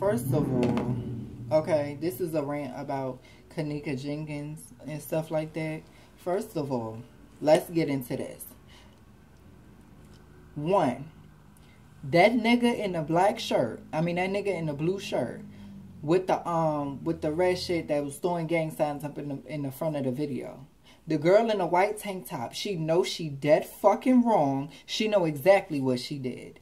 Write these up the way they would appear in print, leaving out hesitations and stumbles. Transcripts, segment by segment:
First of all, okay, this is a rant about Kenneka Jenkins and stuff like that. First of all, let's get into this. One, that nigga in the black shirt, that nigga in the blue shirt with the red shit that was throwing gang signs up in the front of the video. The girl in the white tank top, she knows she dead fucking wrong. She know exactly what she did.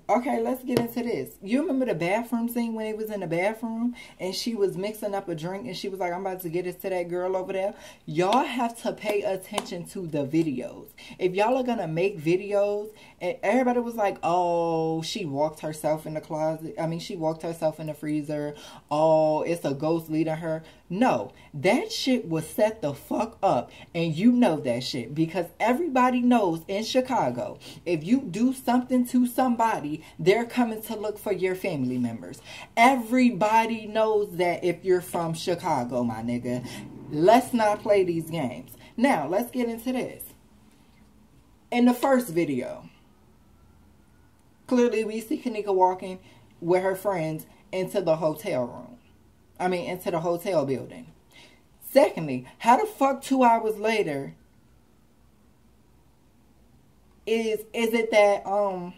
Okay, let's get into this. You remember the bathroom scene when they was in the bathroom and she was mixing up a drink and she was like, I'm about to get it to that girl over there? Y'all have to pay attention to the videos. If y'all are going to make videos and everybody was like, oh, she walked herself in the closet. She walked herself in the freezer. Oh, it's a ghost leading her. No, that shit was set the fuck up. And you know that shit because everybody knows in Chicago, if you do something to somebody, they're coming to look for your family members. Everybody knows that if you're from Chicago, my nigga. Let's not play these games. Now, let's get into this. In the first video, clearly we see Kenneka walking with her friends into the hotel room. Into the hotel building. Secondly, how the fuck 2 hours later is it that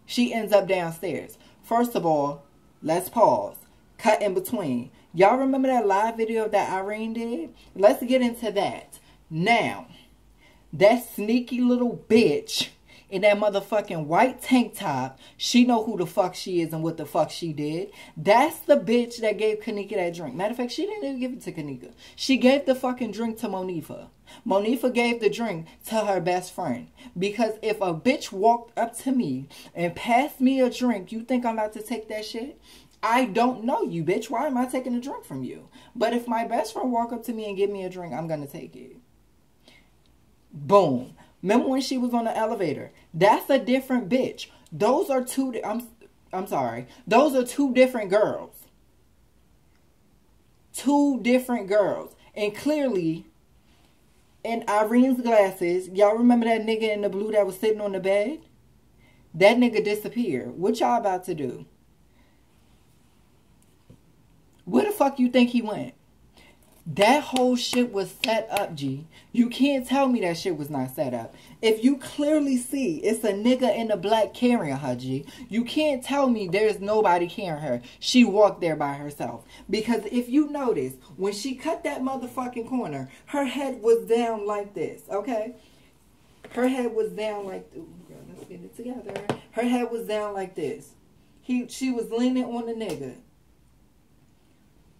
she ends up downstairs? First of all, let's pause. Cut in between. Y'all remember that live video that Irene did? Let's get into that. Now, that sneaky little bitch in that motherfucking white tank top, she know who the fuck she is and what the fuck she did. That's the bitch that gave Kenneka that drink. Matter of fact, she didn't even give it to Kenneka. She gave the fucking drink to Monifa. Monifa gave the drink to her best friend. Because if a bitch walked up to me and passed me a drink, you think I'm about to take that shit? I don't know you, bitch. Why am I taking a drink from you? But if my best friend walk up to me and give me a drink, I'm going to take it. Boom. Remember when she was on the elevator? That's a different bitch. Those are two, I'm sorry. Those are two different girls. Two different girls. And clearly, in Irene's glasses, y'all remember that nigga in the blue that was sitting on the bed? That nigga disappeared. What y'all about to do? Where the fuck you think he went? That whole shit was set up, G. You can't tell me that shit was not set up. If you clearly see it's a nigga in the black carrying her, G, you can't tell me there's nobody carrying her. She walked there by herself. Because if you notice, when she cut that motherfucking corner, her head was down like this, okay? Her head was down like, ooh, girl, let's get it together. Her head was down like this. She was leaning on the nigga.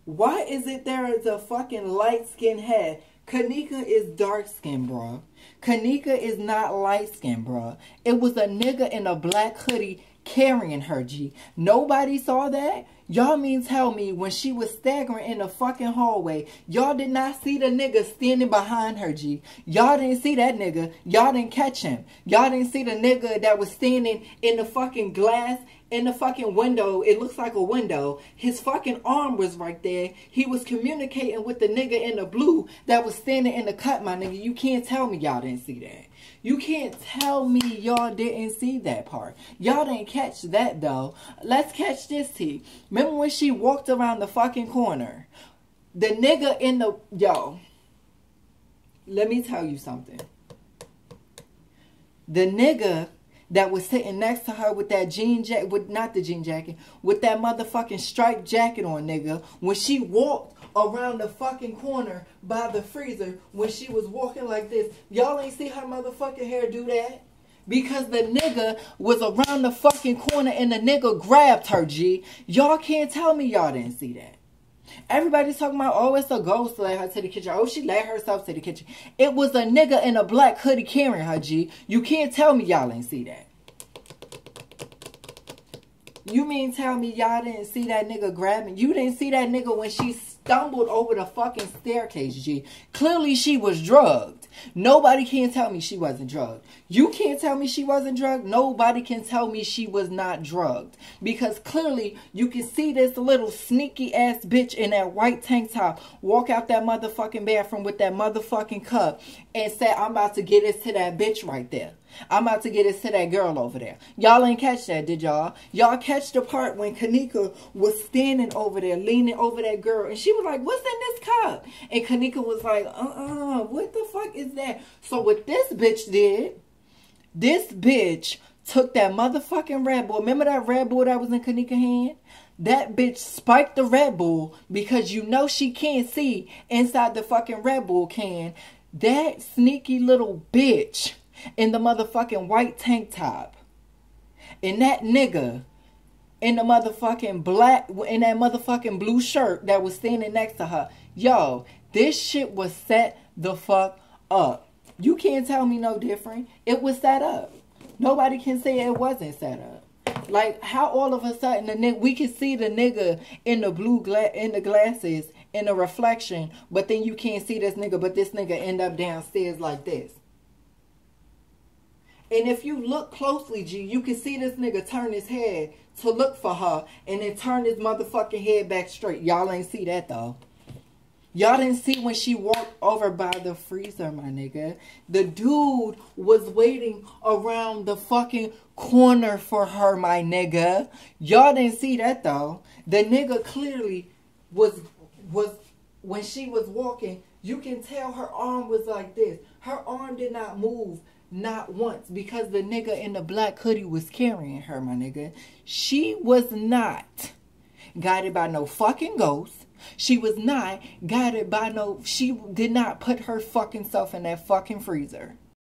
Why is it there is a fucking light-skinned head? Kenneka is dark-skinned, bruh. Kenneka is not light-skinned, bruh. It was a nigga in a black hoodie carrying her, G. Nobody saw that? Y'all mean tell me when she was staggering in the fucking hallway, y'all did not see the nigga standing behind her, G. Y'all didn't see that nigga. Y'all didn't catch him. Y'all didn't see the nigga that was standing in the fucking glass, in the fucking window. It looks like a window. His fucking arm was right there. He was communicating with the nigga in the blue that was standing in the cut, my nigga. You can't tell me y'all didn't see that. You can't tell me y'all didn't see that part. Y'all didn't catch that, though. Let's catch this, T. Remember when she walked around the fucking corner? The nigga in the... Yo. Let me tell you something. The nigga that was sitting next to her with that jean jacket... Not the jean jacket. With that motherfucking striped jacket on, nigga. When she walked around the fucking corner by the freezer, when she was walking like this, y'all ain't see her motherfucking hair do that? Because the nigga was around the fucking corner and the nigga grabbed her, G. Y'all can't tell me y'all didn't see that. Everybody's talking about, oh, it's a ghost led her to the kitchen. Oh, she led herself to the kitchen. It was a nigga in a black hoodie carrying her, G. You can't tell me y'all ain't see that. You mean tell me y'all didn't see that nigga grabbing? You didn't see that nigga when she stumbled over the fucking staircase, G. Clearly she was drugged. Nobody can tell me she wasn't drugged. You can't tell me she wasn't drugged. Nobody can tell me she was not drugged. Because clearly you can see this little sneaky ass bitch in that white tank top walk out that motherfucking bathroom with that motherfucking cup and say, I'm about to get this to that bitch right there. I'm about to get it to that girl over there. Y'all ain't catch that, did y'all? Y'all catch the part when Kenneka was standing over there, leaning over that girl, and she was like, what's in this cup? And Kenneka was like, what the fuck is that? So what this bitch did, this bitch took that motherfucking Red Bull. Remember that Red Bull that was in Kenneka's hand? That bitch spiked the Red Bull because you know she can't see inside the fucking Red Bull can. That sneaky little bitch in the motherfucking white tank top, and that nigga in the motherfucking black, in that motherfucking blue shirt that was standing next to her. Yo, this shit was set the fuck up. You can't tell me no different. It was set up. Nobody can say it wasn't set up. Like, how all of a sudden the nigga, we can see the nigga in the blue in the glasses in the reflection, but then you can't see this nigga, but this nigga end up downstairs like this. And if you look closely, G, you can see this nigga turn his head to look for her and then turn his motherfucking head back straight. Y'all ain't see that, though. Y'all didn't see when she walked over by the freezer, my nigga. The dude was waiting around the fucking corner for her, my nigga. Y'all didn't see that, though. The nigga clearly was when she was walking, you can tell her arm was like this. Her arm did not move. Not once, because the nigga in the black hoodie was carrying her, my nigga. She was not guided by no fucking ghost. She was not guided by no... She did not put her fucking self in that fucking freezer.